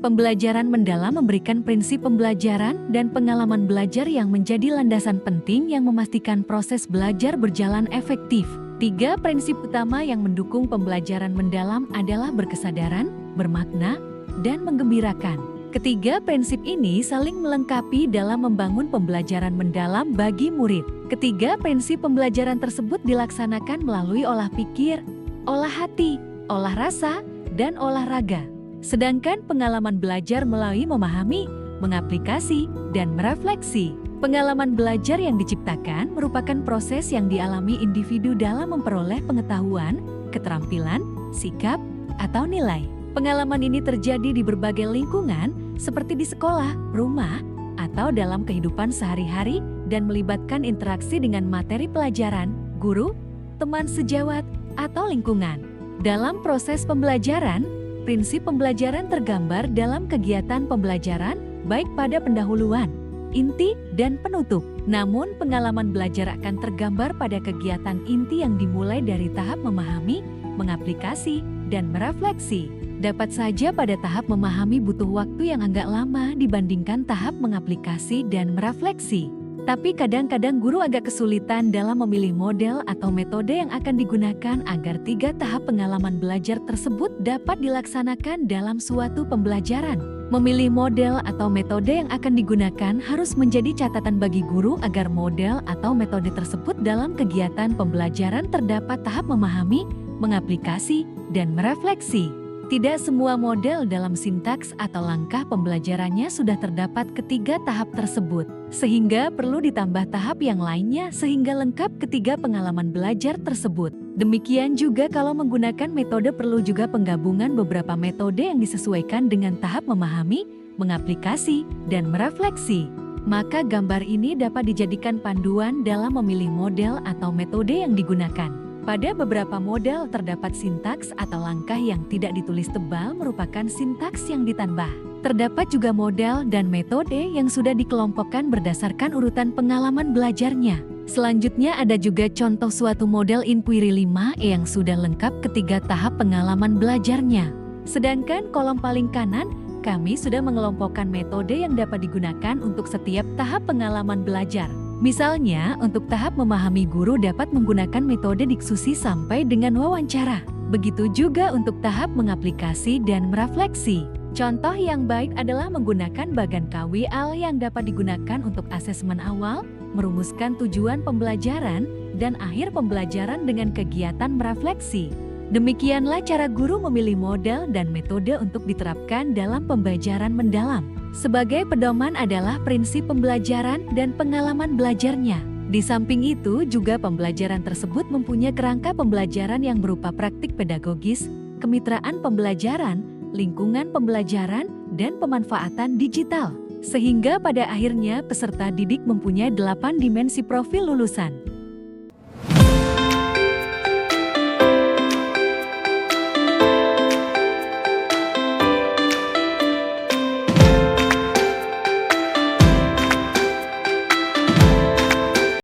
Pembelajaran mendalam memberikan prinsip pembelajaran dan pengalaman belajar yang menjadi landasan penting yang memastikan proses belajar berjalan efektif. 3 prinsip utama yang mendukung pembelajaran mendalam adalah berkesadaran, bermakna, dan menggembirakan. Ketiga prinsip ini saling melengkapi dalam membangun pembelajaran mendalam bagi murid. Ketiga prinsip pembelajaran tersebut dilaksanakan melalui olah pikir, olah hati, olah rasa, dan olahraga. Sedangkan pengalaman belajar melalui memahami, mengaplikasi, dan merefleksi. Pengalaman belajar yang diciptakan merupakan proses yang dialami individu dalam memperoleh pengetahuan, keterampilan, sikap, atau nilai. Pengalaman ini terjadi di berbagai lingkungan, seperti di sekolah, rumah, atau dalam kehidupan sehari-hari dan melibatkan interaksi dengan materi pelajaran, guru, teman sejawat, atau lingkungan. Dalam proses pembelajaran, prinsip pembelajaran tergambar dalam kegiatan pembelajaran, baik pada pendahuluan, inti, dan penutup. Namun, pengalaman belajar akan tergambar pada kegiatan inti yang dimulai dari tahap memahami, mengaplikasi, dan merefleksi. Dapat saja pada tahap memahami butuh waktu yang agak lama dibandingkan tahap mengaplikasi dan merefleksi. Tapi kadang-kadang guru agak kesulitan dalam memilih model atau metode yang akan digunakan agar 3 tahap pengalaman belajar tersebut dapat dilaksanakan dalam suatu pembelajaran. Memilih model atau metode yang akan digunakan harus menjadi catatan bagi guru agar model atau metode tersebut dalam kegiatan pembelajaran terdapat tahap memahami, mengaplikasi, dan merefleksi. Tidak semua model dalam sintaks atau langkah pembelajarannya sudah terdapat ketiga tahap tersebut, sehingga perlu ditambah tahap yang lainnya sehingga lengkap ketiga pengalaman belajar tersebut. Demikian juga kalau menggunakan metode perlu juga penggabungan beberapa metode yang disesuaikan dengan tahap memahami, mengaplikasi, dan merefleksi. Maka gambar ini dapat dijadikan panduan dalam memilih model atau metode yang digunakan. Pada beberapa model terdapat sintaks atau langkah yang tidak ditulis tebal merupakan sintaks yang ditambah. Terdapat juga model dan metode yang sudah dikelompokkan berdasarkan urutan pengalaman belajarnya. Selanjutnya ada juga contoh suatu model inquiry 5E yang sudah lengkap ketiga tahap pengalaman belajarnya. Sedangkan kolom paling kanan, kami sudah mengelompokkan metode yang dapat digunakan untuk setiap tahap pengalaman belajar. Misalnya, untuk tahap memahami guru dapat menggunakan metode diskusi sampai dengan wawancara. Begitu juga untuk tahap mengaplikasi dan merefleksi. Contoh yang baik adalah menggunakan bagan KWL yang dapat digunakan untuk asesmen awal, merumuskan tujuan pembelajaran, dan akhir pembelajaran dengan kegiatan merefleksi. Demikianlah cara guru memilih model dan metode untuk diterapkan dalam pembelajaran mendalam. Sebagai pedoman adalah prinsip pembelajaran dan pengalaman belajarnya. Di samping itu juga pembelajaran tersebut mempunyai kerangka pembelajaran yang berupa praktik pedagogis, kemitraan pembelajaran, lingkungan pembelajaran, dan pemanfaatan digital. Sehingga pada akhirnya peserta didik mempunyai 8 dimensi profil lulusan.